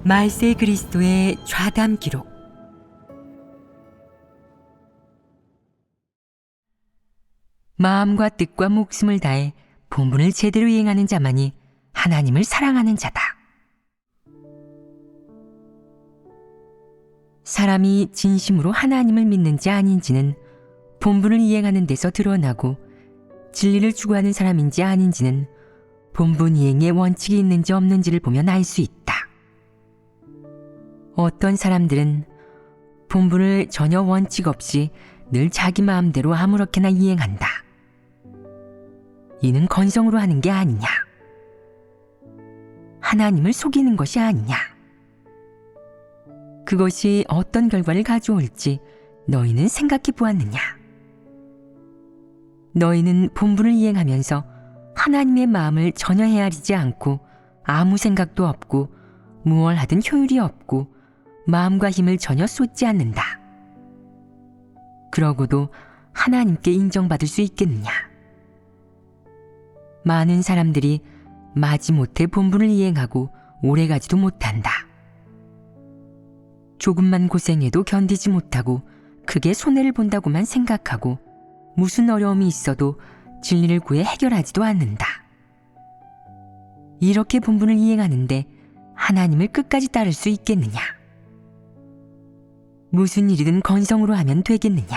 말세 그리스도의 좌담 기록. 마음과 뜻과 목숨을 다해 본분을 제대로 이행하는 자만이 하나님을 사랑하는 자다. 사람이 진심으로 하나님을 믿는지 아닌지는 본분을 이행하는 데서 드러나고, 진리를 추구하는 사람인지 아닌지는 본분 이행에 원칙이 있는지 없는지를 보면 알 수 있다. 어떤 사람들은 본분을 전혀 원칙 없이 늘 자기 마음대로 아무렇게나 이행한다. 이는 건성으로 하는 게 아니냐? 하나님을 속이는 것이 아니냐? 그것이 어떤 결과를 가져올지 너희는 생각해 보았느냐? 너희는 본분을 이행하면서 하나님의 마음을 전혀 헤아리지 않고 아무 생각도 없고 무얼 하든 효율이 없고 마음과 힘을 전혀 쏟지 않는다. 그러고도 하나님께 인정받을 수 있겠느냐? 많은 사람들이 마지못해 본분을 이행하고 오래가지도 못한다. 조금만 고생해도 견디지 못하고 크게 손해를 본다고만 생각하고 무슨 어려움이 있어도 진리를 구해 해결하지도 않는다. 이렇게 본분을 이행하는데 하나님을 끝까지 따를 수 있겠느냐? 무슨 일이든 건성으로 하면 되겠느냐?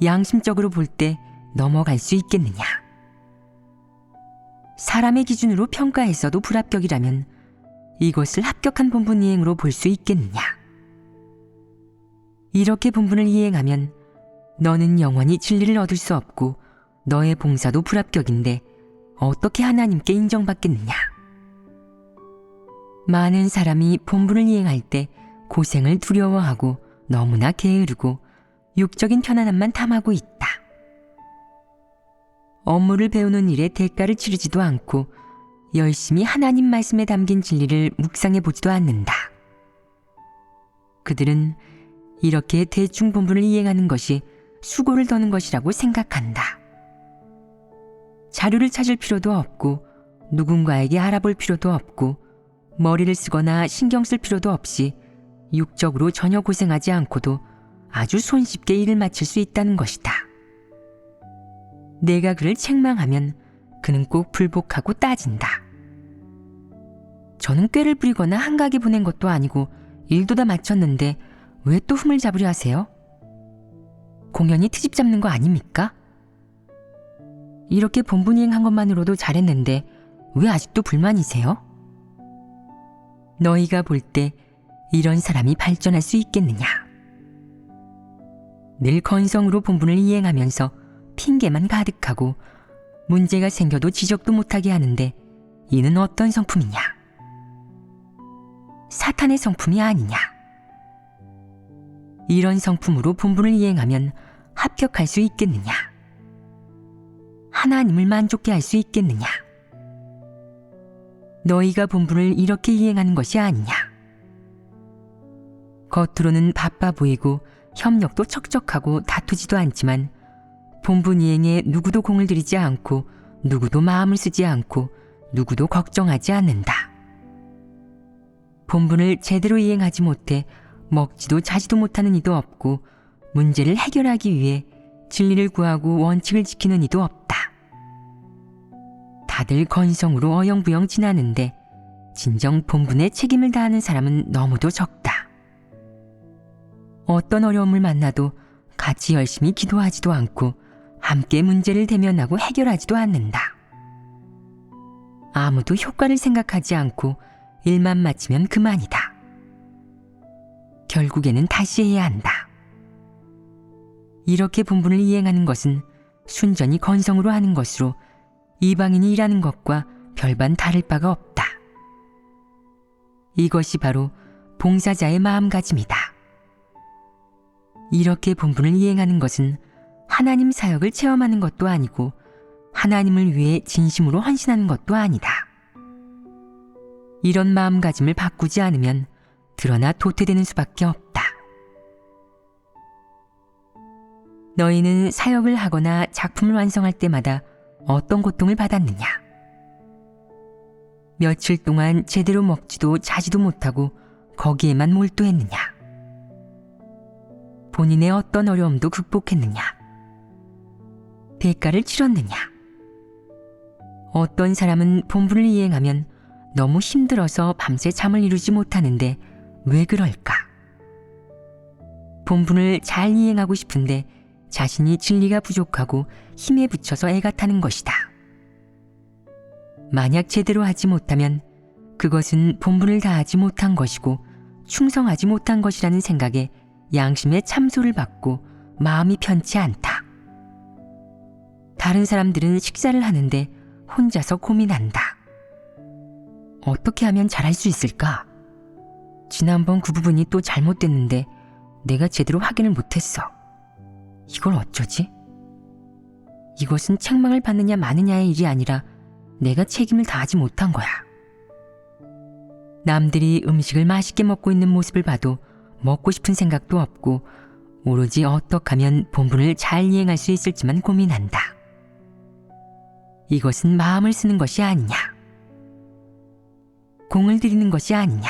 양심적으로 볼 때 넘어갈 수 있겠느냐? 사람의 기준으로 평가해서도 불합격이라면 이것을 합격한 본분 이행으로 볼 수 있겠느냐? 이렇게 본분을 이행하면 너는 영원히 진리를 얻을 수 없고 너의 봉사도 불합격인데 어떻게 하나님께 인정받겠느냐? 많은 사람이 본분을 이행할 때 고생을 두려워하고 너무나 게으르고 육적인 편안함만 탐하고 있다. 업무를 배우는 일에 대가를 치르지도 않고 열심히 하나님 말씀에 담긴 진리를 묵상해 보지도 않는다. 그들은 이렇게 대충 본분을 이행하는 것이 수고를 더는 것이라고 생각한다. 자료를 찾을 필요도 없고 누군가에게 알아볼 필요도 없고 머리를 쓰거나 신경 쓸 필요도 없이 육적으로 전혀 고생하지 않고도 아주 손쉽게 일을 마칠 수 있다는 것이다. 내가 그를 책망하면 그는 꼭 불복하고 따진다. 저는 꾀를 부리거나 한가하게 보낸 것도 아니고 일도 다 마쳤는데 왜 또 흠을 잡으려 하세요? 공연히 트집 잡는 거 아닙니까? 이렇게 본분 이행한 것만으로도 잘했는데 왜 아직도 불만이세요? 너희가 볼 때 이런 사람이 발전할 수 있겠느냐? 늘 건성으로 본분을 이행하면서 핑계만 가득하고 문제가 생겨도 지적도 못하게 하는데 이는 어떤 성품이냐? 사탄의 성품이 아니냐? 이런 성품으로 본분을 이행하면 합격할 수 있겠느냐? 하나님을 만족케 할 수 있겠느냐? 너희가 본분을 이렇게 이행하는 것이 아니냐? 겉으로는 바빠 보이고 협력도 척척하고 다투지도 않지만 본분 이행에 누구도 공을 들이지 않고 누구도 마음을 쓰지 않고 누구도 걱정하지 않는다. 본분을 제대로 이행하지 못해 먹지도 자지도 못하는 이도 없고 문제를 해결하기 위해 진리를 구하고 원칙을 지키는 이도 없다. 다들 건성으로 어영부영 지나는데 진정 본분에 책임을 다하는 사람은 너무도 적다. 어떤 어려움을 만나도 같이 열심히 기도하지도 않고 함께 문제를 대면하고 해결하지도 않는다. 아무도 효과를 생각하지 않고 일만 마치면 그만이다. 결국에는 다시 해야 한다. 이렇게 본분을 이행하는 것은 순전히 건성으로 하는 것으로 이방인이 일하는 것과 별반 다를 바가 없다. 이것이 바로 봉사자의 마음가짐이다. 이렇게 본분을 이행하는 것은 하나님 사역을 체험하는 것도 아니고 하나님을 위해 진심으로 헌신하는 것도 아니다. 이런 마음가짐을 바꾸지 않으면 드러나 도태되는 수밖에 없다. 너희는 사역을 하거나 작품을 완성할 때마다 어떤 고통을 받았느냐? 며칠 동안 제대로 먹지도 자지도 못하고 거기에만 몰두했느냐? 본인의 어떤 어려움도 극복했느냐? 대가를 치렀느냐? 어떤 사람은 본분을 이행하면 너무 힘들어서 밤새 잠을 이루지 못하는데 왜 그럴까? 본분을 잘 이행하고 싶은데 자신이 진리가 부족하고 힘에 부쳐서 애가 타는 것이다. 만약 제대로 하지 못하면 그것은 본분을 다하지 못한 것이고 충성하지 못한 것이라는 생각에 양심의 참소를 받고 마음이 편치 않다. 다른 사람들은 식사를 하는데 혼자서 고민한다. 어떻게 하면 잘할 수 있을까? 지난번 그 부분이 또 잘못됐는데 내가 제대로 확인을 못했어. 이걸 어쩌지? 이것은 책망을 받느냐 마느냐의 일이 아니라 내가 책임을 다하지 못한 거야. 남들이 음식을 맛있게 먹고 있는 모습을 봐도 먹고 싶은 생각도 없고 오로지 어떻게 하면 본분을 잘 이행할 수 있을지만 고민한다. 이것은 마음을 쓰는 것이 아니냐? 공을 들이는 것이 아니냐?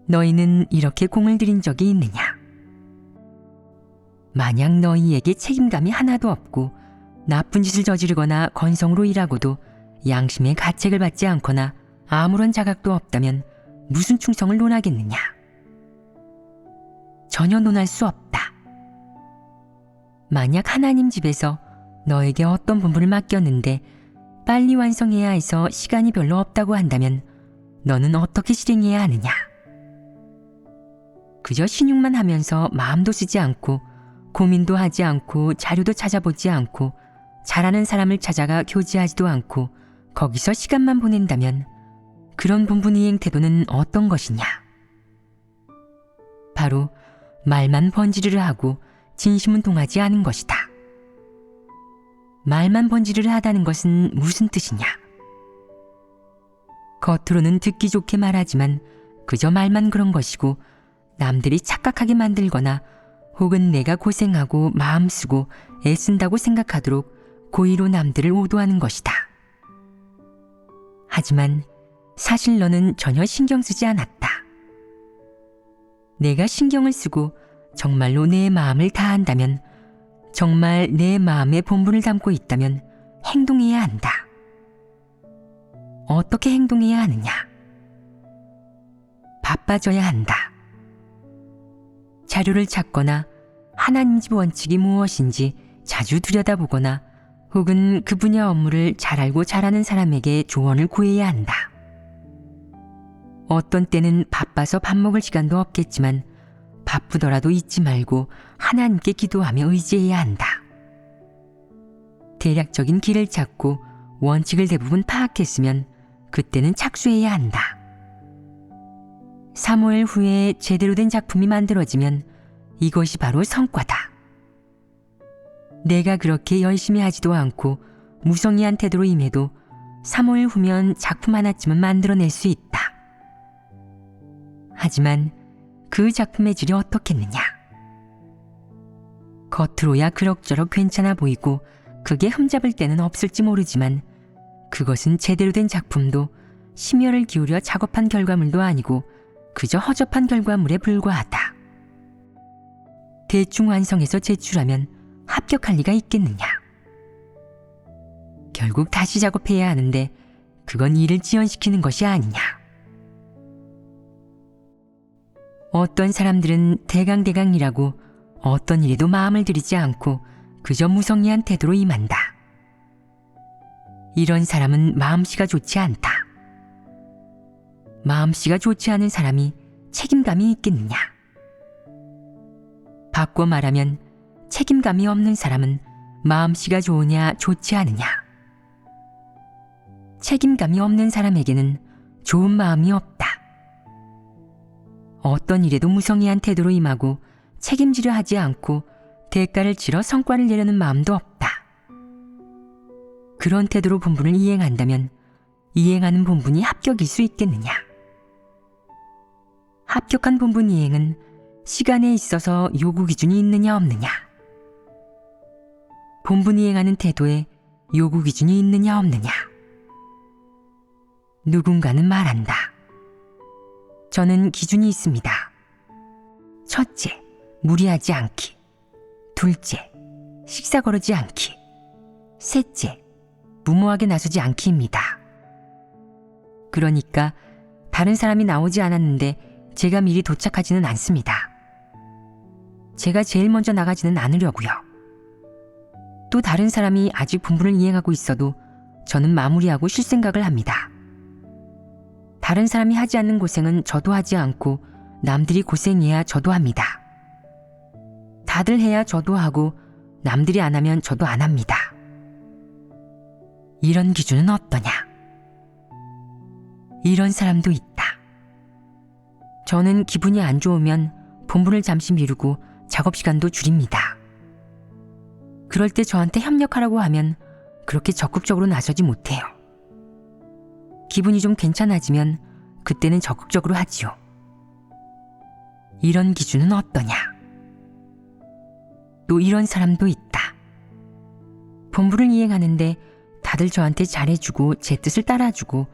너희는 이렇게 공을 들인 적이 있느냐? 만약 너희에게 책임감이 하나도 없고 나쁜 짓을 저지르거나 건성으로 일하고도 양심의 가책을 받지 않거나 아무런 자각도 없다면 무슨 충성을 논하겠느냐? 전혀 논할 수 없다. 만약 하나님 집에서 너에게 어떤 본분을 맡겼는데 빨리 완성해야 해서 시간이 별로 없다고 한다면 너는 어떻게 실행해야 하느냐? 그저 신용만 하면서 마음도 쓰지 않고 고민도 하지 않고 자료도 찾아보지 않고 잘하는 사람을 찾아가 교제하지도 않고 거기서 시간만 보낸다면 그런 본분 이행 태도는 어떤 것이냐? 바로 말만 번지르르 하고 진심은 동하지 않은 것이다. 말만 번지르르 하다는 것은 무슨 뜻이냐? 겉으로는 듣기 좋게 말하지만 그저 말만 그런 것이고 남들이 착각하게 만들거나 혹은 내가 고생하고 마음 쓰고 애쓴다고 생각하도록 고의로 남들을 오도하는 것이다. 하지만 사실 너는 전혀 신경 쓰지 않았다. 내가 신경을 쓰고 정말로 내 마음을 다한다면, 정말 내 마음의 본분을 담고 있다면 행동해야 한다. 어떻게 행동해야 하느냐? 바빠져야 한다. 자료를 찾거나 하나님 집 원칙이 무엇인지 자주 들여다보거나 혹은 그 분야 업무를 잘 알고 잘하는 사람에게 조언을 구해야 한다. 어떤 때는 바빠서 밥 먹을 시간도 없겠지만 바쁘더라도 잊지 말고 하나님께 기도하며 의지해야 한다. 대략적인 길을 찾고 원칙을 대부분 파악했으면 그때는 착수해야 한다. 사무엘 후에 제대로 된 작품이 만들어지면 이것이 바로 성과다. 내가 그렇게 열심히 하지도 않고 무성의한 태도로 임해도 사무엘 후면 작품 하나쯤은 만들어낼 수 있다. 하지만 그 작품의 질이 어떻겠느냐? 겉으로야 그럭저럭 괜찮아 보이고 그게 흠잡을 때는 없을지 모르지만 그것은 제대로 된 작품도 심혈을 기울여 작업한 결과물도 아니고 그저 허접한 결과물에 불과하다. 대충 완성해서 제출하면 합격할 리가 있겠느냐? 결국 다시 작업해야 하는데 그건 일을 지연시키는 것이 아니냐? 어떤 사람들은 대강대강 일하고 어떤 일에도 마음을 들이지 않고 그저 무성의한 태도로 임한다. 이런 사람은 마음씨가 좋지 않다. 마음씨가 좋지 않은 사람이 책임감이 있겠느냐? 바꿔 말하면 책임감이 없는 사람은 마음씨가 좋으냐 좋지 않으냐? 책임감이 없는 사람에게는 좋은 마음이 없다. 어떤 일에도 무성의한 태도로 임하고 책임지려 하지 않고 대가를 치러 성과를 내려는 마음도 없다. 그런 태도로 본분을 이행한다면 이행하는 본분이 합격일 수 있겠느냐? 합격한 본분 이행은 시간에 있어서 요구 기준이 있느냐 없느냐? 본분 이행하는 태도에 요구 기준이 있느냐 없느냐? 누군가는 말한다. 저는 기준이 있습니다. 첫째, 무리하지 않기. 둘째, 식사 거르지 않기. 셋째, 무모하게 나서지 않기입니다. 그러니까 다른 사람이 나오지 않았는데 제가 미리 도착하지는 않습니다. 제가 제일 먼저 나가지는 않으려고요. 또 다른 사람이 아직 본분을 이행하고 있어도 저는 마무리하고 쉴 생각을 합니다. 다른 사람이 하지 않는 고생은 저도 하지 않고 남들이 고생해야 저도 합니다. 다들 해야 저도 하고 남들이 안 하면 저도 안 합니다. 이런 기준은 어떠냐? 이런 사람도 있다. 저는 기분이 안 좋으면 본분을 잠시 미루고 작업 시간도 줄입니다. 그럴 때 저한테 협력하라고 하면 그렇게 적극적으로 나서지 못해요. 기분이 좀 괜찮아지면 그때는 적극적으로 하지요. 이런 기준은 어떠냐? 또 이런 사람도 있다. 본분을 이행하는데 다들 저한테 잘해주고 제 뜻을 따라주고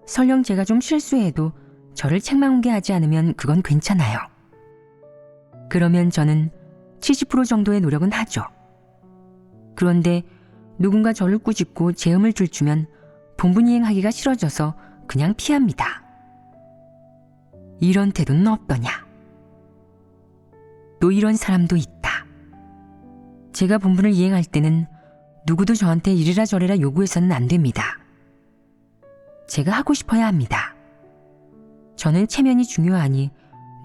설령 제가 좀 실수해도 저를 책망하게 하지 않으면 그건 괜찮아요. 그러면 저는 70% 정도의 노력은 하죠. 그런데 누군가 저를 꾸짖고 제음을 들추면 본분 이행하기가 싫어져서 그냥 피합니다. 이런 태도는 어떠냐? 또 이런 사람도 있다. 제가 본분을 이행할 때는 누구도 저한테 이래라 저래라 요구해서는 안 됩니다. 제가 하고 싶어야 합니다. 저는 체면이 중요하니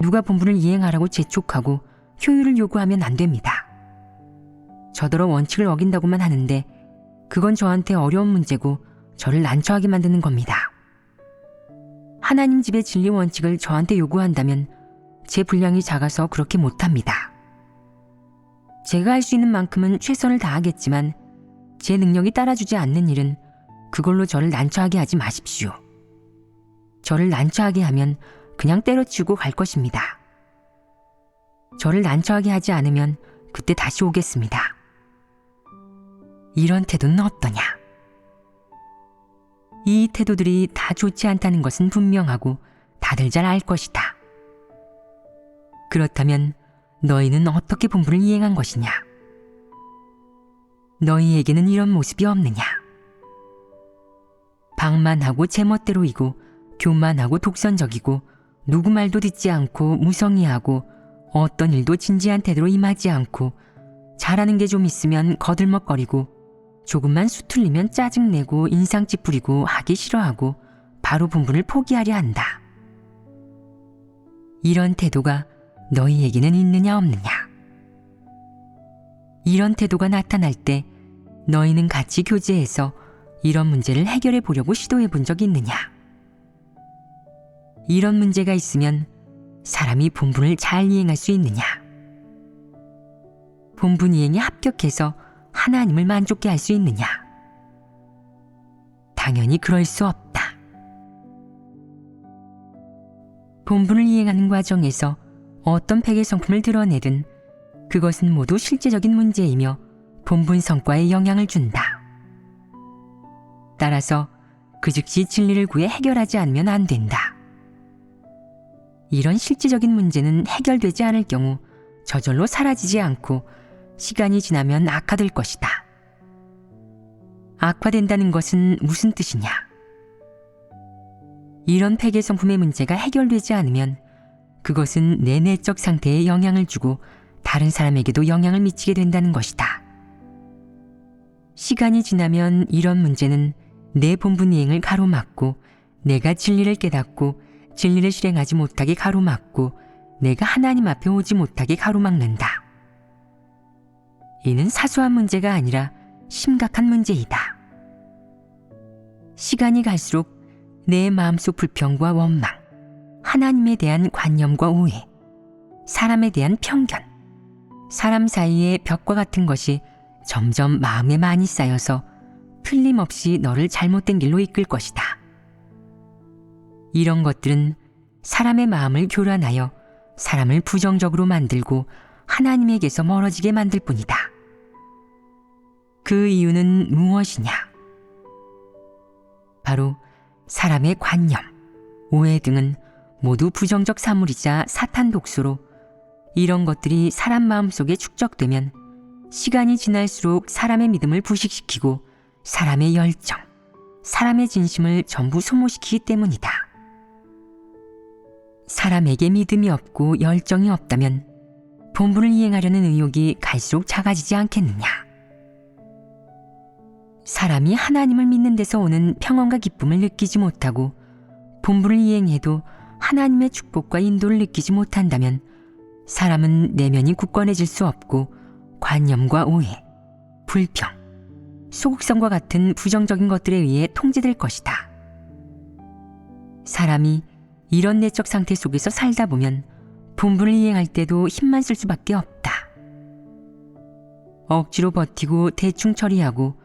누가 본분을 이행하라고 재촉하고 효율을 요구하면 안 됩니다. 저더러 원칙을 어긴다고만 하는데 그건 저한테 어려운 문제고 저를 난처하게 만드는 겁니다. 하나님 집의 진리 원칙을 저한테 요구한다면 제 분량이 작아서 그렇게 못합니다. 제가 할 수 있는 만큼은 최선을 다하겠지만 제 능력이 따라주지 않는 일은 그걸로 저를 난처하게 하지 마십시오. 저를 난처하게 하면 그냥 때려치우고 갈 것입니다. 저를 난처하게 하지 않으면 그때 다시 오겠습니다. 이런 태도는 어떠냐? 이 태도들이 다 좋지 않다는 것은 분명하고 다들 잘 알 것이다. 그렇다면 너희는 어떻게 본분을 이행한 것이냐? 너희에게는 이런 모습이 없느냐? 방만하고 제멋대로이고 교만하고 독선적이고 누구 말도 듣지 않고 무성의하고 어떤 일도 진지한 태도로 임하지 않고 잘하는 게 좀 있으면 거들먹거리고 조금만 수틀리면 짜증내고 인상 찌푸리고 하기 싫어하고 바로 본분을 포기하려 한다. 이런 태도가 너희에게는 있느냐 없느냐? 이런 태도가 나타날 때 너희는 같이 교제해서 이런 문제를 해결해 보려고 시도해 본 적이 있느냐? 이런 문제가 있으면 사람이 본분을 잘 이행할 수 있느냐? 본분 이행에 합격해서 하나님을 만족케 할 수 있느냐? 당연히 그럴 수 없다. 본분을 이행하는 과정에서 어떤 폐괴 성품을 드러내든 그것은 모두 실제적인 문제이며 본분 성과에 영향을 준다. 따라서 그 즉시 진리를 구해 해결하지 않으면 안 된다. 이런 실제적인 문제는 해결되지 않을 경우 저절로 사라지지 않고 시간이 지나면 악화될 것이다. 악화된다는 것은 무슨 뜻이냐? 이런 폐괴 성품의 문제가 해결되지 않으면 그것은 내 내적 상태에 영향을 주고 다른 사람에게도 영향을 미치게 된다는 것이다. 시간이 지나면 이런 문제는 내 본분 이행을 가로막고 내가 진리를 깨닫고 진리를 실행하지 못하게 가로막고 내가 하나님 앞에 오지 못하게 가로막는다. 이는 사소한 문제가 아니라 심각한 문제이다. 시간이 갈수록 내 마음속 불평과 원망, 하나님에 대한 관념과 오해, 사람에 대한 편견, 사람 사이의 벽과 같은 것이 점점 마음에 많이 쌓여서 틀림없이 너를 잘못된 길로 이끌 것이다. 이런 것들은 사람의 마음을 교란하여 사람을 부정적으로 만들고 하나님에게서 멀어지게 만들 뿐이다. 그 이유는 무엇이냐? 바로 사람의 관념, 오해 등은 모두 부정적 사물이자 사탄 독소로 이런 것들이 사람 마음속에 축적되면 시간이 지날수록 사람의 믿음을 부식시키고 사람의 열정, 사람의 진심을 전부 소모시키기 때문이다. 사람에게 믿음이 없고 열정이 없다면 본분을 이행하려는 의욕이 갈수록 작아지지 않겠느냐. 사람이 하나님을 믿는 데서 오는 평안과 기쁨을 느끼지 못하고 본분을 이행해도 하나님의 축복과 인도를 느끼지 못한다면 사람은 내면이 굳건해질 수 없고 관념과 오해, 불평, 소극성과 같은 부정적인 것들에 의해 통제될 것이다. 사람이 이런 내적 상태 속에서 살다 보면 본분을 이행할 때도 힘만 쓸 수밖에 없다. 억지로 버티고 대충 처리하고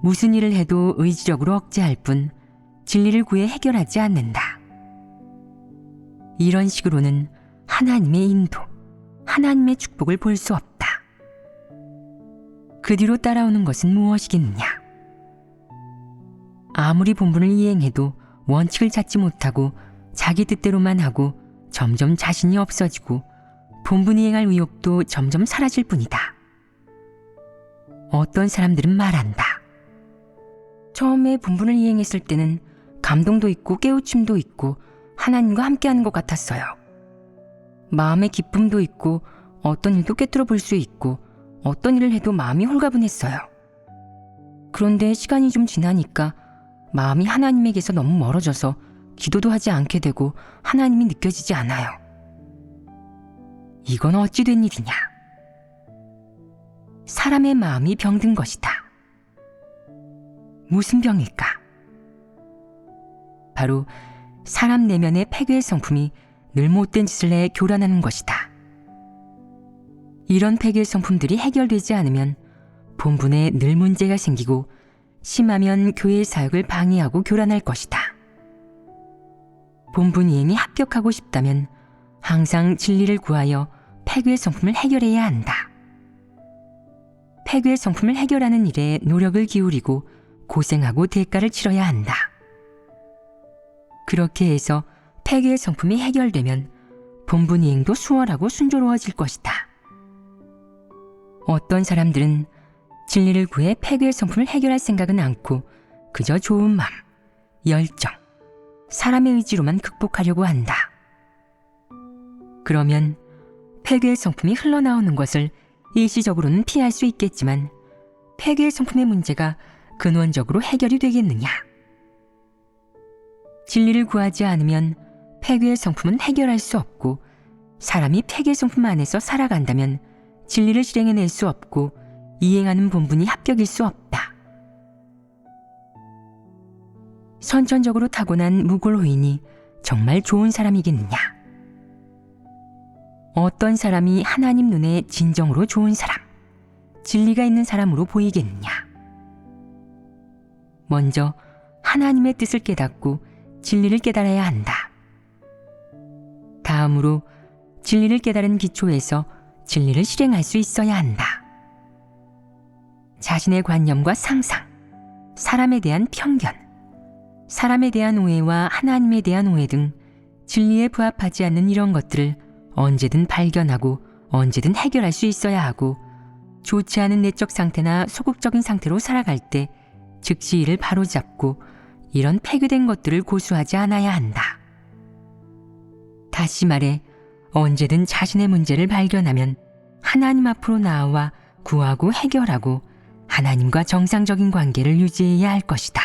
무슨 일을 해도 의지력으로 억제할 뿐 진리를 구해 해결하지 않는다. 이런 식으로는 하나님의 인도, 하나님의 축복을 볼 수 없다. 그 뒤로 따라오는 것은 무엇이겠느냐? 아무리 본분을 이행해도 원칙을 찾지 못하고 자기 뜻대로만 하고 점점 자신이 없어지고 본분 이행할 의욕도 점점 사라질 뿐이다. 어떤 사람들은 말한다. 처음에 본분을 이행했을 때는 감동도 있고 깨우침도 있고 하나님과 함께하는 것 같았어요. 마음의 기쁨도 있고 어떤 일도 꿰뚫어 볼 수 있고 어떤 일을 해도 마음이 홀가분했어요. 그런데 시간이 좀 지나니까 마음이 하나님에게서 너무 멀어져서 기도도 하지 않게 되고 하나님이 느껴지지 않아요. 이건 어찌 된 일이냐? 사람의 마음이 병든 것이다. 무슨 병일까? 바로 사람 내면의 폐괴의 성품이 늘 못된 짓을 해 교란하는 것이다. 이런 폐괴의 성품들이 해결되지 않으면 본분에 늘 문제가 생기고 심하면 교회의 사역을 방해하고 교란할 것이다. 본분 이행이 합격하고 싶다면 항상 진리를 구하여 폐괴의 성품을 해결해야 한다. 폐괴의 성품을 해결하는 일에 노력을 기울이고 고생하고 대가를 치러야 한다. 그렇게 해서 폐괴의 성품이 해결되면 본분 이행도 수월하고 순조로워질 것이다. 어떤 사람들은 진리를 구해 폐괴의 성품을 해결할 생각은 않고 그저 좋은 마음, 열정, 사람의 의지로만 극복하려고 한다. 그러면 폐괴의 성품이 흘러나오는 것을 일시적으로는 피할 수 있겠지만 폐괴의 성품의 문제가 근원적으로 해결이 되겠느냐? 진리를 구하지 않으면 폐괴의 성품은 해결할 수 없고 사람이 폐괴의 성품 안에서 살아간다면 진리를 실행해낼 수 없고 이행하는 본분이 합격일 수 없다. 선천적으로 타고난 무골호인이 정말 좋은 사람이겠느냐? 어떤 사람이 하나님 눈에 진정으로 좋은 사람, 진리가 있는 사람으로 보이겠느냐? 먼저 하나님의 뜻을 깨닫고 진리를 깨달아야 한다. 다음으로 진리를 깨달은 기초에서 진리를 실행할 수 있어야 한다. 자신의 관념과 상상, 사람에 대한 편견, 사람에 대한 오해와 하나님에 대한 오해 등 진리에 부합하지 않는 이런 것들을 언제든 발견하고 언제든 해결할 수 있어야 하고 좋지 않은 내적 상태나 소극적인 상태로 살아갈 때 즉시 이를 바로잡고 이런 폐괴된 것들을 고수하지 않아야 한다. 다시 말해 언제든 자신의 문제를 발견하면 하나님 앞으로 나아와 구하고 해결하고 하나님과 정상적인 관계를 유지해야 할 것이다.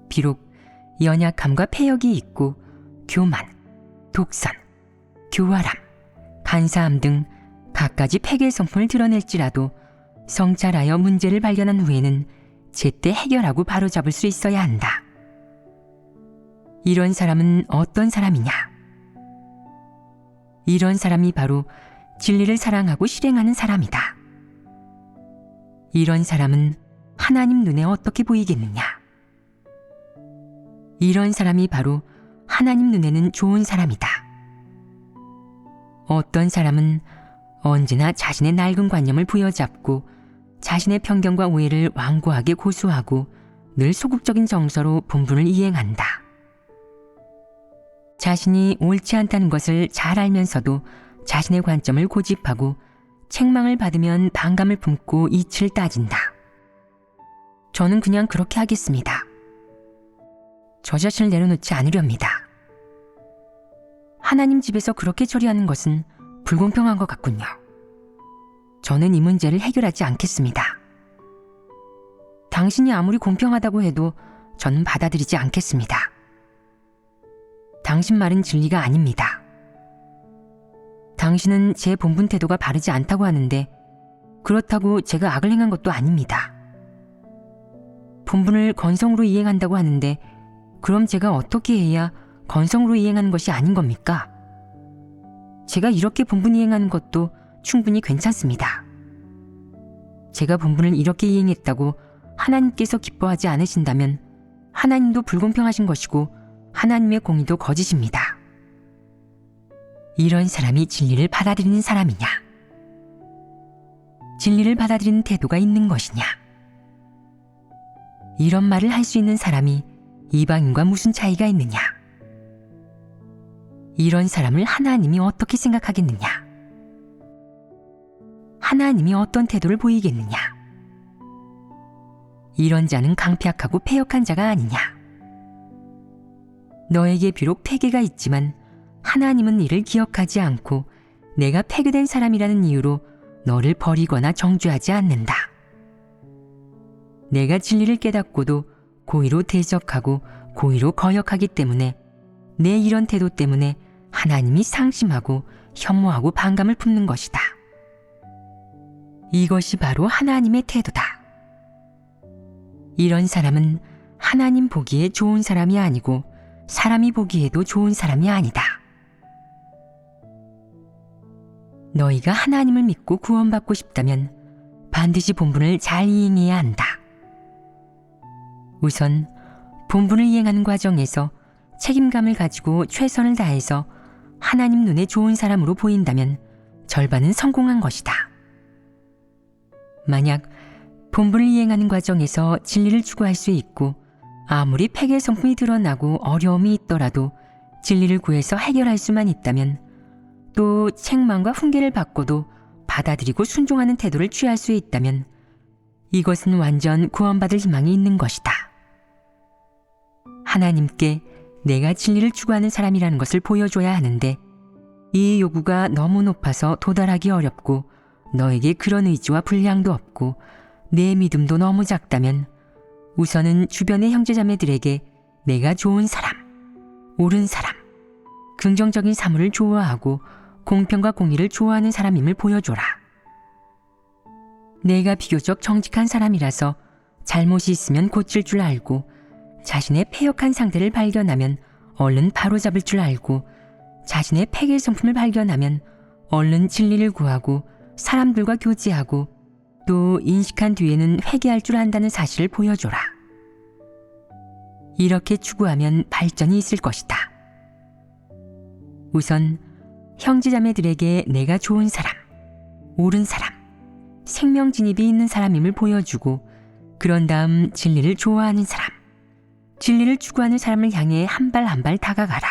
비록 연약함과 폐역이 있고 교만, 독선, 교활함, 간사함 등 갖가지 폐괴의 성품을 드러낼지라도 성찰하여 문제를 발견한 후에는 제때 해결하고 바로잡을 수 있어야 한다. 이런 사람은 어떤 사람이냐? 이런 사람이 바로 진리를 사랑하고 실행하는 사람이다. 이런 사람은 하나님 눈에 어떻게 보이겠느냐? 이런 사람이 바로 하나님 눈에는 좋은 사람이다. 어떤 사람은 언제나 자신의 낡은 관념을 부여잡고 자신의 편견과 오해를 완고하게 고수하고 늘 소극적인 정서로 본분을 이행한다. 자신이 옳지 않다는 것을 잘 알면서도 자신의 관점을 고집하고 책망을 받으면 반감을 품고 이치를 따진다. 저는 그냥 그렇게 하겠습니다. 저 자신을 내려놓지 않으렵니다. 하나님 집에서 그렇게 처리하는 것은 불공평한 것 같군요. 저는 이 문제를 해결하지 않겠습니다. 당신이 아무리 공평하다고 해도 저는 받아들이지 않겠습니다. 당신 말은 진리가 아닙니다. 당신은 제 본분 태도가 바르지 않다고 하는데 그렇다고 제가 악을 행한 것도 아닙니다. 본분을 건성으로 이행한다고 하는데 그럼 제가 어떻게 해야 건성으로 이행하는 것이 아닌 겁니까? 제가 이렇게 본분 이행하는 것도 충분히 괜찮습니다. 제가 본분을 이렇게 이행했다고 하나님께서 기뻐하지 않으신다면 하나님도 불공평하신 것이고 하나님의 공의도 거짓입니다. 이런 사람이 진리를 받아들이는 사람이냐? 진리를 받아들이는 태도가 있는 것이냐? 이런 말을 할 수 있는 사람이 이방인과 무슨 차이가 있느냐? 이런 사람을 하나님이 어떻게 생각하겠느냐? 하나님이 어떤 태도를 보이겠느냐? 이런 자는 강폐악하고 패역한 자가 아니냐? 너에게 비록 패괴가 있지만 하나님은 이를 기억하지 않고 내가 패괴된 사람이라는 이유로 너를 버리거나 정죄하지 않는다. 내가 진리를 깨닫고도 고의로 대적하고 고의로 거역하기 때문에 내 이런 태도 때문에 하나님이 상심하고 혐오하고 반감을 품는 것이다. 이것이 바로 하나님의 태도다. 이런 사람은 하나님 보기에 좋은 사람이 아니고 사람이 보기에도 좋은 사람이 아니다. 너희가 하나님을 믿고 구원받고 싶다면 반드시 본분을 잘 이행해야 한다. 우선 본분을 이행하는 과정에서 책임감을 가지고 최선을 다해서 하나님 눈에 좋은 사람으로 보인다면 절반은 성공한 것이다. 만약 본분을 이행하는 과정에서 진리를 추구할 수 있고 아무리 폐괴 성품이 드러나고 어려움이 있더라도 진리를 구해서 해결할 수만 있다면 또 책망과 훈계를 받고도 받아들이고 순종하는 태도를 취할 수 있다면 이것은 완전 구원받을 희망이 있는 것이다. 하나님께 내가 진리를 추구하는 사람이라는 것을 보여줘야 하는데 이 요구가 너무 높아서 도달하기 어렵고 너에게 그런 의지와 분량도 없고 내 믿음도 너무 작다면 우선은 주변의 형제자매들에게 내가 좋은 사람, 옳은 사람, 긍정적인 사물을 좋아하고 공평과 공의를 좋아하는 사람임을 보여줘라. 내가 비교적 정직한 사람이라서 잘못이 있으면 고칠 줄 알고 자신의 패역한 상태를 발견하면 얼른 바로잡을 줄 알고 자신의 폐괴 성품을 발견하면 얼른 진리를 구하고 사람들과 교제하고 또 인식한 뒤에는 회개할 줄 안다는 사실을 보여줘라. 이렇게 추구하면 발전이 있을 것이다. 우선 형제자매들에게 내가 좋은 사람, 옳은 사람, 생명 진입이 있는 사람임을 보여주고 그런 다음 진리를 좋아하는 사람, 진리를 추구하는 사람을 향해 한 발 한 발 다가가라.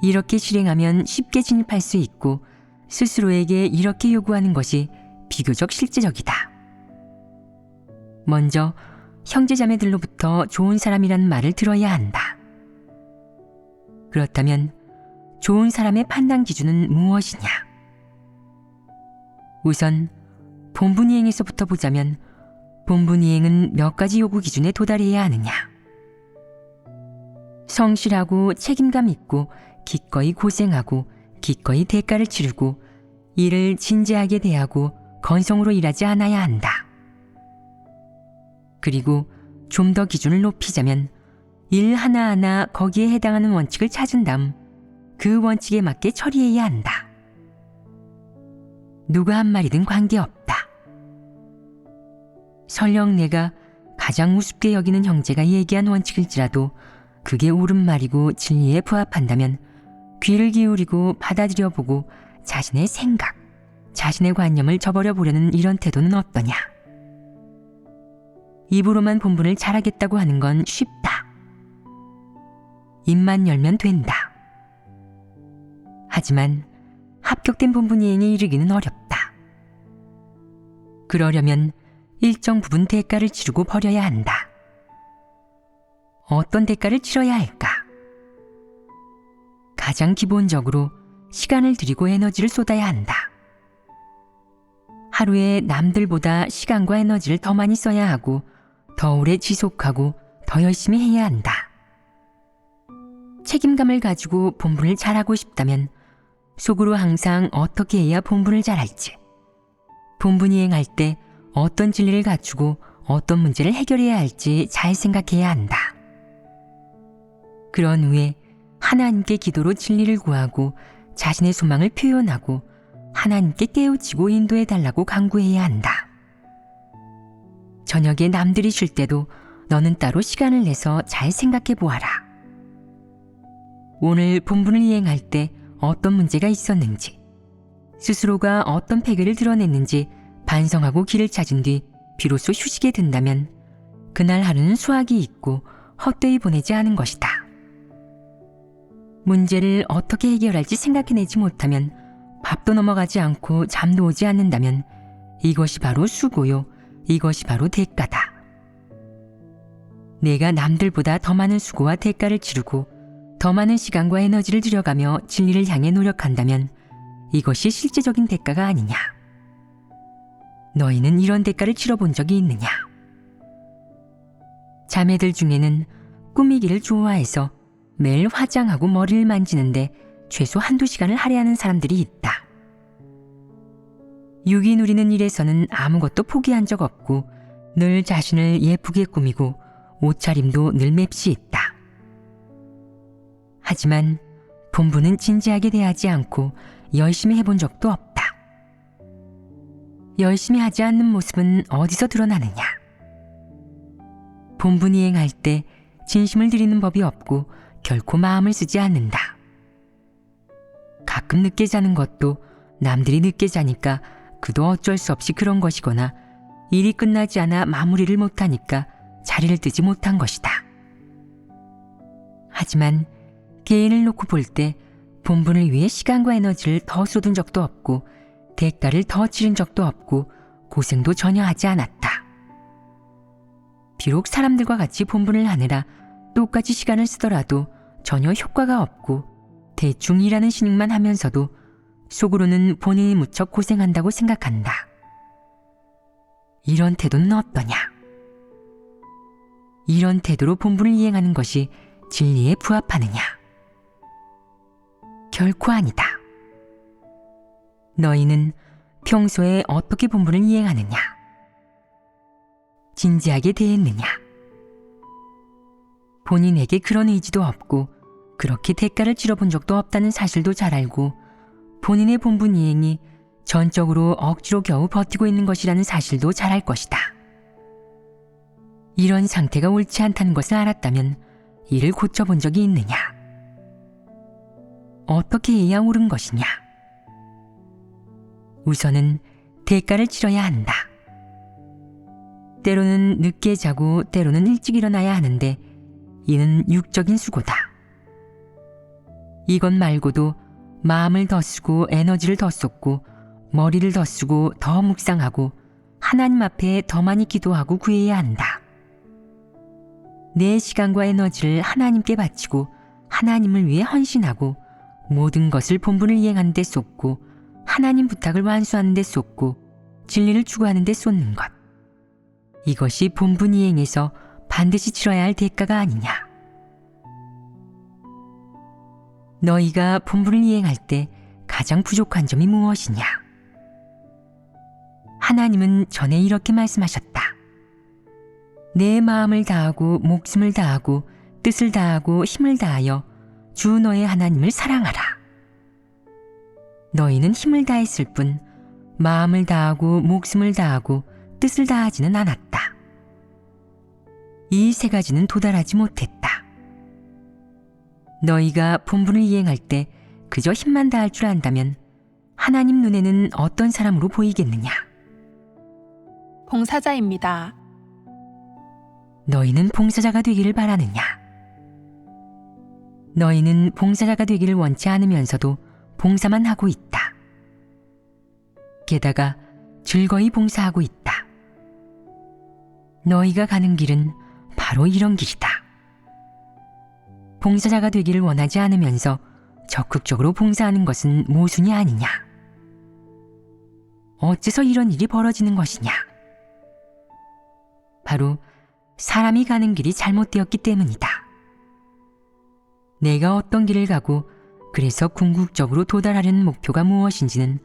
이렇게 실행하면 쉽게 진입할 수 있고 스스로에게 이렇게 요구하는 것이 비교적 실제적이다. 먼저 형제자매들로부터 좋은 사람이라는 말을 들어야 한다. 그렇다면 좋은 사람의 판단 기준은 무엇이냐? 우선 본분 이행에서부터 보자면 본분 이행은 몇 가지 요구 기준에 도달해야 하느냐? 성실하고 책임감 있고 기꺼이 고생하고 기꺼이 대가를 치르고 일을 진지하게 대하고 건성으로 일하지 않아야 한다. 그리고 좀 더 기준을 높이자면 일 하나하나 거기에 해당하는 원칙을 찾은 다음 그 원칙에 맞게 처리해야 한다. 누가 한 말이든 관계없다. 설령 내가 가장 우습게 여기는 형제가 얘기한 원칙일지라도 그게 옳은 말이고 진리에 부합한다면 귀를 기울이고 받아들여보고 자신의 생각, 자신의 관념을 저버려 보려는 이런 태도는 어떠냐? 입으로만 본분을 잘하겠다고 하는 건 쉽다. 입만 열면 된다. 하지만 합격된 본분이행에 이르기는 어렵다. 그러려면 일정 부분 대가를 치르고 버려야 한다. 어떤 대가를 치러야 할까? 가장 기본적으로 시간을 들이고 에너지를 쏟아야 한다. 하루에 남들보다 시간과 에너지를 더 많이 써야 하고 더 오래 지속하고 더 열심히 해야 한다. 책임감을 가지고 본분을 잘하고 싶다면 속으로 항상 어떻게 해야 본분을 잘할지, 본분이행할 때 어떤 진리를 갖추고 어떤 문제를 해결해야 할지 잘 생각해야 한다. 그런 후에 하나님께 기도로 진리를 구하고 자신의 소망을 표현하고 하나님께 깨우치고 인도해달라고 간구해야 한다. 저녁에 남들이 쉴 때도 너는 따로 시간을 내서 잘 생각해 보아라. 오늘 본분을 이행할 때 어떤 문제가 있었는지, 스스로가 어떤 패괴를 드러냈는지 반성하고 길을 찾은 뒤 비로소 휴식에 든다면 그날 하루는 수확이 있고 헛되이 보내지 않은 것이다. 문제를 어떻게 해결할지 생각해내지 못하면 밥도 넘어가지 않고 잠도 오지 않는다면 이것이 바로 수고요, 이것이 바로 대가다. 내가 남들보다 더 많은 수고와 대가를 치르고 더 많은 시간과 에너지를 들여가며 진리를 향해 노력한다면 이것이 실제적인 대가가 아니냐? 너희는 이런 대가를 치러본 적이 있느냐? 자매들 중에는 꾸미기를 좋아해서 매일 화장하고 머리를 만지는데 최소 한두 시간을 할애하는 사람들이 있다. 유기 누리는 일에서는 아무것도 포기한 적 없고 늘 자신을 예쁘게 꾸미고 옷차림도 늘 맵시 있다. 하지만 본분은 진지하게 대하지 않고 열심히 해본 적도 없다. 열심히 하지 않는 모습은 어디서 드러나느냐? 본분 이행할 때 진심을 들이는 법이 없고 결코 마음을 쓰지 않는다. 가끔 늦게 자는 것도 남들이 늦게 자니까 그도 어쩔 수 없이 그런 것이거나 일이 끝나지 않아 마무리를 못하니까 자리를 뜨지 못한 것이다. 하지만 개인을 놓고 볼 때 본분을 위해 시간과 에너지를 더 쏟은 적도 없고 대가를 더 치른 적도 없고 고생도 전혀 하지 않았다. 비록 사람들과 같이 본분을 하느라 똑같이 시간을 쓰더라도 전혀 효과가 없고 대충 일하는 신용만 하면서도 속으로는 본인이 무척 고생한다고 생각한다. 이런 태도는 어떠냐? 이런 태도로 본분을 이행하는 것이 진리에 부합하느냐? 결코 아니다. 너희는 평소에 어떻게 본분을 이행하느냐? 진지하게 대했느냐? 본인에게 그런 의지도 없고 그렇게 대가를 치러본 적도 없다는 사실도 잘 알고 본인의 본분 이행이 전적으로 억지로 겨우 버티고 있는 것이라는 사실도 잘 알 것이다. 이런 상태가 옳지 않다는 것을 알았다면 이를 고쳐본 적이 있느냐? 어떻게 해야 옳은 것이냐? 우선은 대가를 치러야 한다. 때로는 늦게 자고 때로는 일찍 일어나야 하는데 이는 육적인 수고다. 이것 말고도 마음을 더 쓰고 에너지를 더 쏟고 머리를 더 쓰고 더 묵상하고 하나님 앞에 더 많이 기도하고 구해야 한다. 내 시간과 에너지를 하나님께 바치고 하나님을 위해 헌신하고 모든 것을 본분을 이행하는 데 쏟고 하나님 부탁을 완수하는 데 쏟고 진리를 추구하는 데 쏟는 것. 이것이 본분 이행에서 반드시 치러야 할 대가가 아니냐. 너희가 본분을 이행할 때 가장 부족한 점이 무엇이냐? 하나님은 전에 이렇게 말씀하셨다. 내 마음을 다하고 목숨을 다하고 뜻을 다하고 힘을 다하여 주 너의 하나님을 사랑하라. 너희는 힘을 다했을 뿐 마음을 다하고 목숨을 다하고 뜻을 다하지는 않았다. 이 세 가지는 도달하지 못했다. 너희가 본분을 이행할 때 그저 힘만 다할 줄 안다면 하나님 눈에는 어떤 사람으로 보이겠느냐? 봉사자입니다. 너희는 봉사자가 되기를 바라느냐? 너희는 봉사자가 되기를 원치 않으면서도 봉사만 하고 있다. 게다가 즐거이 봉사하고 있다. 너희가 가는 길은 바로 이런 길이다. 봉사자가 되기를 원하지 않으면서 적극적으로 봉사하는 것은 모순이 아니냐? 어째서 이런 일이 벌어지는 것이냐? 바로 사람이 가는 길이 잘못되었기 때문이다. 내가 어떤 길을 가고 그래서 궁극적으로 도달하려는 목표가 무엇인지는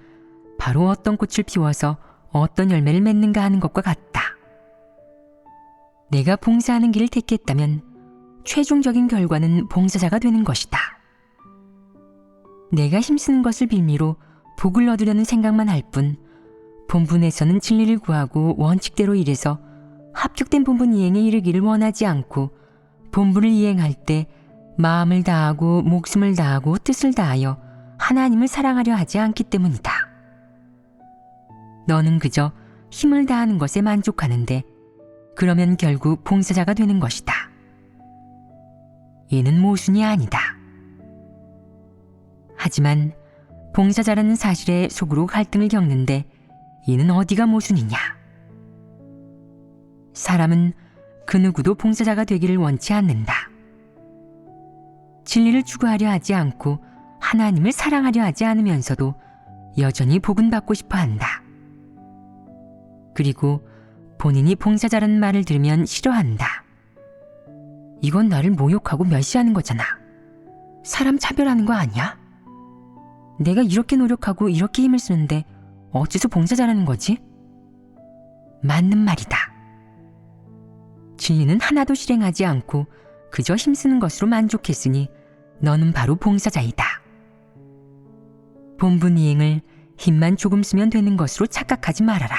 바로 어떤 꽃을 피워서 어떤 열매를 맺는가 하는 것과 같다. 내가 봉사하는 길을 택했다면 최종적인 결과는 봉사자가 되는 것이다. 내가 힘쓰는 것을 빌미로 복을 얻으려는 생각만 할 뿐 본분에서는 진리를 구하고 원칙대로 일해서 합격된 본분 이행에 이르기를 원하지 않고 본분을 이행할 때 마음을 다하고 목숨을 다하고 뜻을 다하여 하나님을 사랑하려 하지 않기 때문이다. 너는 그저 힘을 다하는 것에 만족하는데 그러면 결국 봉사자가 되는 것이다. 이는 모순이 아니다. 하지만 봉사자라는 사실에 속으로 갈등을 겪는데 이는 어디가 모순이냐? 사람은 그 누구도 봉사자가 되기를 원치 않는다. 진리를 추구하려 하지 않고 하나님을 사랑하려 하지 않으면서도 여전히 복은 받고 싶어 한다. 그리고 본인이 봉사자라는 말을 들으면 싫어한다. 이건 나를 모욕하고 멸시하는 거잖아. 사람 차별하는 거 아니야? 내가 이렇게 노력하고 이렇게 힘을 쓰는데 어째서 봉사자라는 거지? 맞는 말이다. 진리는 하나도 실행하지 않고 그저 힘쓰는 것으로 만족했으니 너는 바로 봉사자이다. 본분 이행을 힘만 조금 쓰면 되는 것으로 착각하지 말아라.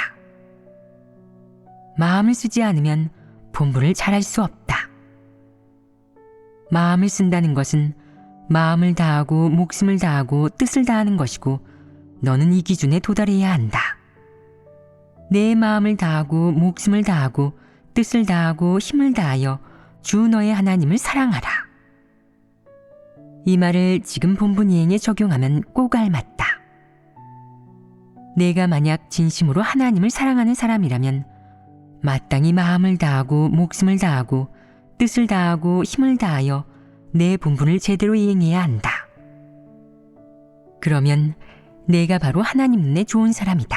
마음을 쓰지 않으면 본분을 잘할 수 없다. 마음을 쓴다는 것은 마음을 다하고 목숨을 다하고 뜻을 다하는 것이고 너는 이 기준에 도달해야 한다. 내 마음을 다하고 목숨을 다하고 뜻을 다하고 힘을 다하여 주 너의 하나님을 사랑하라. 이 말을 지금 본분 이행에 적용하면 꼭 알맞다. 내가 만약 진심으로 하나님을 사랑하는 사람이라면 마땅히 마음을 다하고 목숨을 다하고 뜻을 다하고 힘을 다하여 내 본분을 제대로 이행해야 한다. 그러면 내가 바로 하나님 눈에 좋은 사람이다.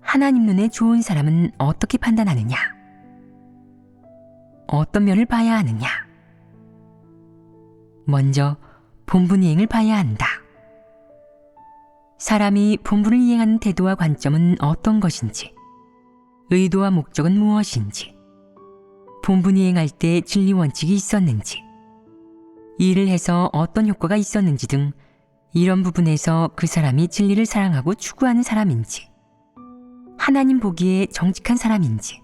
하나님 눈에 좋은 사람은 어떻게 판단하느냐? 어떤 면을 봐야 하느냐? 먼저 본분 이행을 봐야 한다. 사람이 본분을 이행하는 태도와 관점은 어떤 것인지, 의도와 목적은 무엇인지, 본분 이행할 때 진리 원칙이 있었는지, 일을 해서 어떤 효과가 있었는지 등 이런 부분에서 그 사람이 진리를 사랑하고 추구하는 사람인지, 하나님 보기에 정직한 사람인지,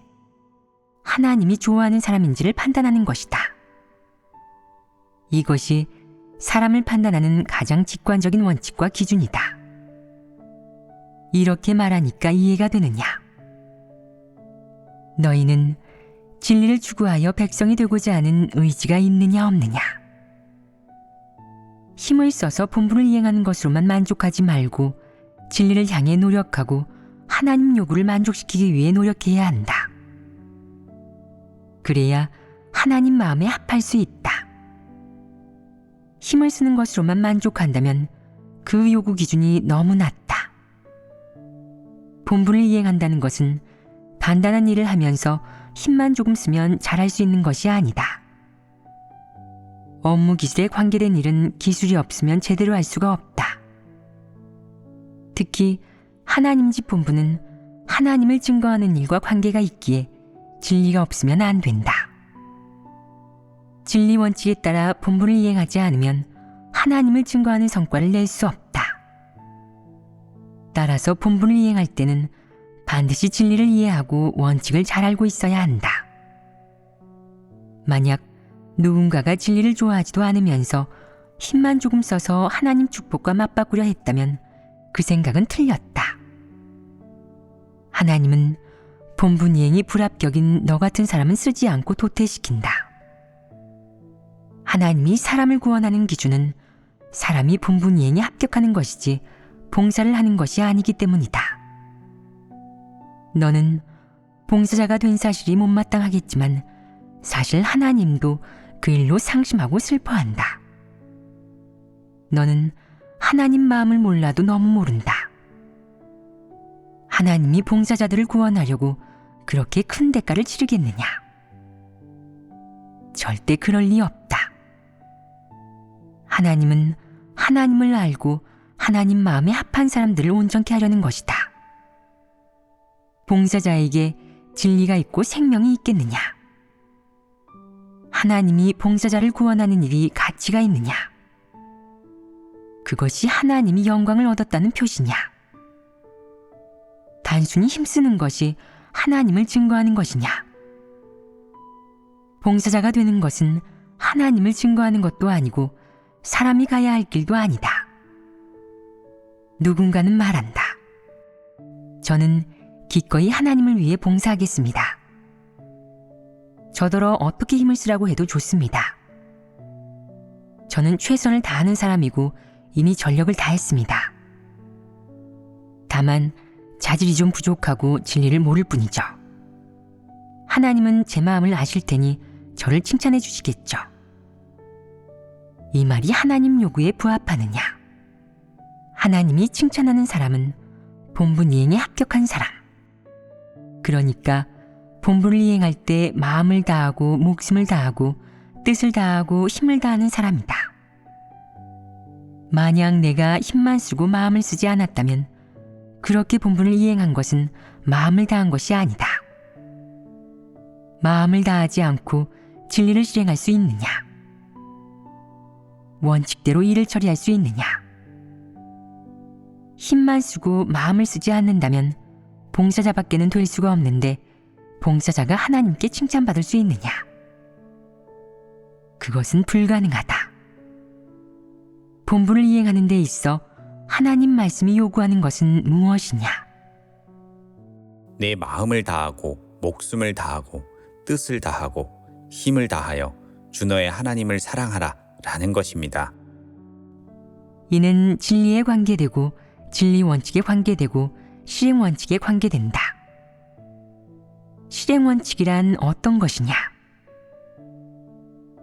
하나님이 좋아하는 사람인지를 판단하는 것이다. 이것이 사람을 판단하는 가장 직관적인 원칙과 기준이다. 이렇게 말하니까 이해가 되느냐? 너희는 진리를 추구하여 백성이 되고자 하는 의지가 있느냐 없느냐? 힘을 써서 본분을 이행하는 것으로만 만족하지 말고 진리를 향해 노력하고 하나님 요구를 만족시키기 위해 노력해야 한다. 그래야 하나님 마음에 합할 수 있다. 힘을 쓰는 것으로만 만족한다면 그 요구 기준이 너무 낮다. 본분을 이행한다는 것은 간단한 일을 하면서 힘만 조금 쓰면 잘할 수 있는 것이 아니다. 업무 기술에 관계된 일은 기술이 없으면 제대로 할 수가 없다. 특히 하나님 집 본분은 하나님을 증거하는 일과 관계가 있기에 진리가 없으면 안 된다. 진리 원칙에 따라 본분을 이행하지 않으면 하나님을 증거하는 성과를 낼 수 없다. 따라서 본분을 이행할 때는 반드시 진리를 이해하고 원칙을 잘 알고 있어야 한다. 만약 누군가가 진리를 좋아하지도 않으면서 힘만 조금 써서 하나님 축복과 맞바꾸려 했다면 그 생각은 틀렸다. 하나님은 본분이행이 불합격인 너 같은 사람은 쓰지 않고 도태시킨다. 하나님이 사람을 구원하는 기준은 사람이 본분이행에 합격하는 것이지 봉사를 하는 것이 아니기 때문이다. 너는 봉사자가 된 사실이 못마땅하겠지만 사실 하나님도 그 일로 상심하고 슬퍼한다. 너는 하나님 마음을 몰라도 너무 모른다. 하나님이 봉사자들을 구원하려고 그렇게 큰 대가를 치르겠느냐? 절대 그럴 리 없다. 하나님은 하나님을 알고 하나님 마음에 합한 사람들을 온전케 하려는 것이다. 봉사자에게 진리가 있고 생명이 있겠느냐? 하나님이 봉사자를 구원하는 일이 가치가 있느냐? 그것이 하나님이 영광을 얻었다는 표시냐? 단순히 힘쓰는 것이 하나님을 증거하는 것이냐? 봉사자가 되는 것은 하나님을 증거하는 것도 아니고 사람이 가야 할 길도 아니다. 누군가는 말한다. 저는 기꺼이 하나님을 위해 봉사하겠습니다. 저더러 어떻게 힘을 쓰라고 해도 좋습니다. 저는 최선을 다하는 사람이고 이미 전력을 다했습니다. 다만 자질이 좀 부족하고 진리를 모를 뿐이죠. 하나님은 제 마음을 아실 테니 저를 칭찬해 주시겠죠. 이 말이 하나님 요구에 부합하느냐? 하나님이 칭찬하는 사람은 본분 이행에 합격한 사람. 그러니까 본분을 이행할 때 마음을 다하고 목숨을 다하고 뜻을 다하고 힘을 다하는 사람이다. 만약 내가 힘만 쓰고 마음을 쓰지 않았다면 그렇게 본분을 이행한 것은 마음을 다한 것이 아니다. 마음을 다하지 않고 진리를 실행할 수 있느냐? 원칙대로 일을 처리할 수 있느냐? 힘만 쓰고 마음을 쓰지 않는다면 봉사자밖에는 될 수가 없는데 봉사자가 하나님께 칭찬받을 수 있느냐? 그것은 불가능하다. 본분을 이행하는 데 있어 하나님 말씀이 요구하는 것은 무엇이냐? 내 마음을 다하고 목숨을 다하고 뜻을 다하고 힘을 다하여 주 너의 하나님을 사랑하라 라는 것입니다. 이는 진리에 관계되고 진리 원칙에 관계되고 실행 원칙에 관계된다. 실행 원칙이란 어떤 것이냐?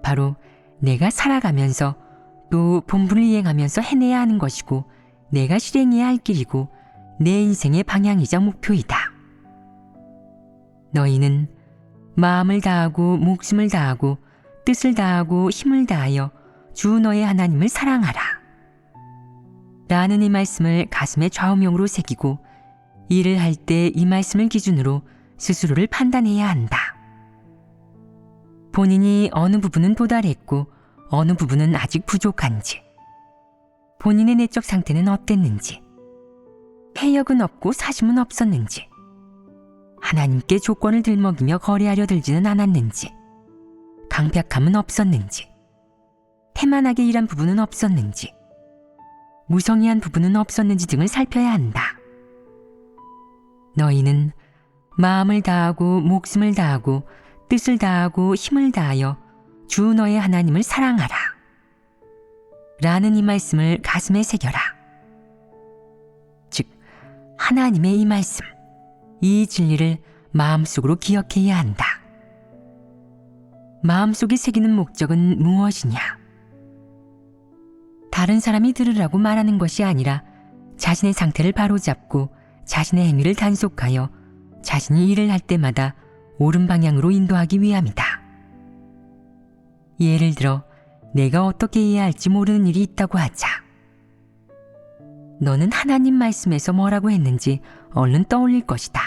바로 내가 살아가면서 또 본분을 이행하면서 해내야 하는 것이고 내가 실행해야 할 길이고 내 인생의 방향이자 목표이다. 너희는 마음을 다하고 목숨을 다하고 뜻을 다하고 힘을 다하여 주 너의 하나님을 사랑하라. 라는 이 말씀을 가슴에 좌우명으로 새기고 일을 할 때 이 말씀을 기준으로 스스로를 판단해야 한다. 본인이 어느 부분은 도달했고 어느 부분은 아직 부족한지, 본인의 내적 상태는 어땠는지, 폐역은 없고 사심은 없었는지, 하나님께 조건을 들먹이며 거래하려 들지는 않았는지, 강팍함은 없었는지, 태만하게 일한 부분은 없었는지, 무성의한 부분은 없었는지 등을 살펴야 한다. 너희는 마음을 다하고 목숨을 다하고 뜻을 다하고 힘을 다하여 주 너의 하나님을 사랑하라. 라는 이 말씀을 가슴에 새겨라. 즉 하나님의 이 말씀, 이 진리를 마음속으로 기억해야 한다. 마음속에 새기는 목적은 무엇이냐? 다른 사람이 들으라고 말하는 것이 아니라 자신의 상태를 바로잡고 자신의 행위를 단속하여 자신이 일을 할 때마다 옳은 방향으로 인도하기 위함이다. 예를 들어 내가 어떻게 해야 할지 모르는 일이 있다고 하자. 너는 하나님 말씀에서 뭐라고 했는지 얼른 떠올릴 것이다.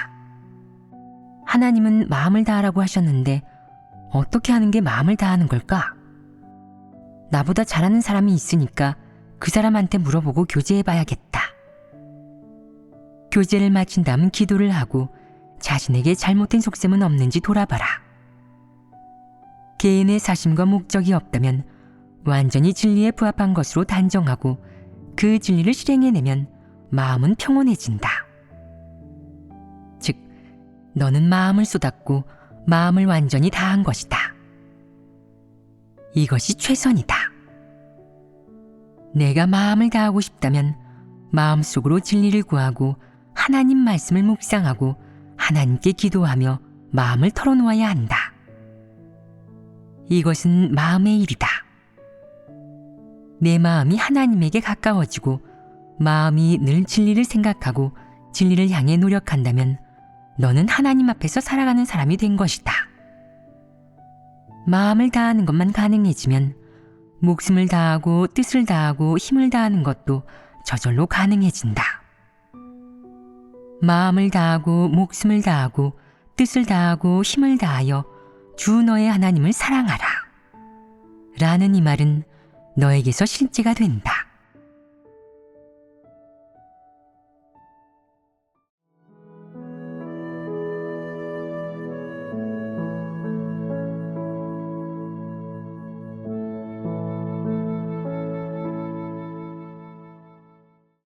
하나님은 마음을 다하라고 하셨는데 어떻게 하는 게 마음을 다하는 걸까? 나보다 잘하는 사람이 있으니까 그 사람한테 물어보고 교제해봐야겠다. 교제를 마친 다음 기도를 하고 자신에게 잘못된 속셈은 없는지 돌아봐라. 개인의 사심과 목적이 없다면 완전히 진리에 부합한 것으로 단정하고 그 진리를 실행해내면 마음은 평온해진다. 즉 너는 마음을 쏟았고 마음을 완전히 다한 것이다. 이것이 최선이다. 내가 마음을 다하고 싶다면 마음속으로 진리를 구하고 하나님 말씀을 묵상하고 하나님께 기도하며 마음을 털어놓아야 한다. 이것은 마음의 일이다. 내 마음이 하나님에게 가까워지고 마음이 늘 진리를 생각하고 진리를 향해 노력한다면 너는 하나님 앞에서 살아가는 사람이 된 것이다. 마음을 다하는 것만 가능해지면 목숨을 다하고 뜻을 다하고 힘을 다하는 것도 저절로 가능해진다. 마음을 다하고 목숨을 다하고 뜻을 다하고 힘을 다하여 주 너의 하나님을 사랑하라. 라는 이 말은 너에게서 실제가 된다.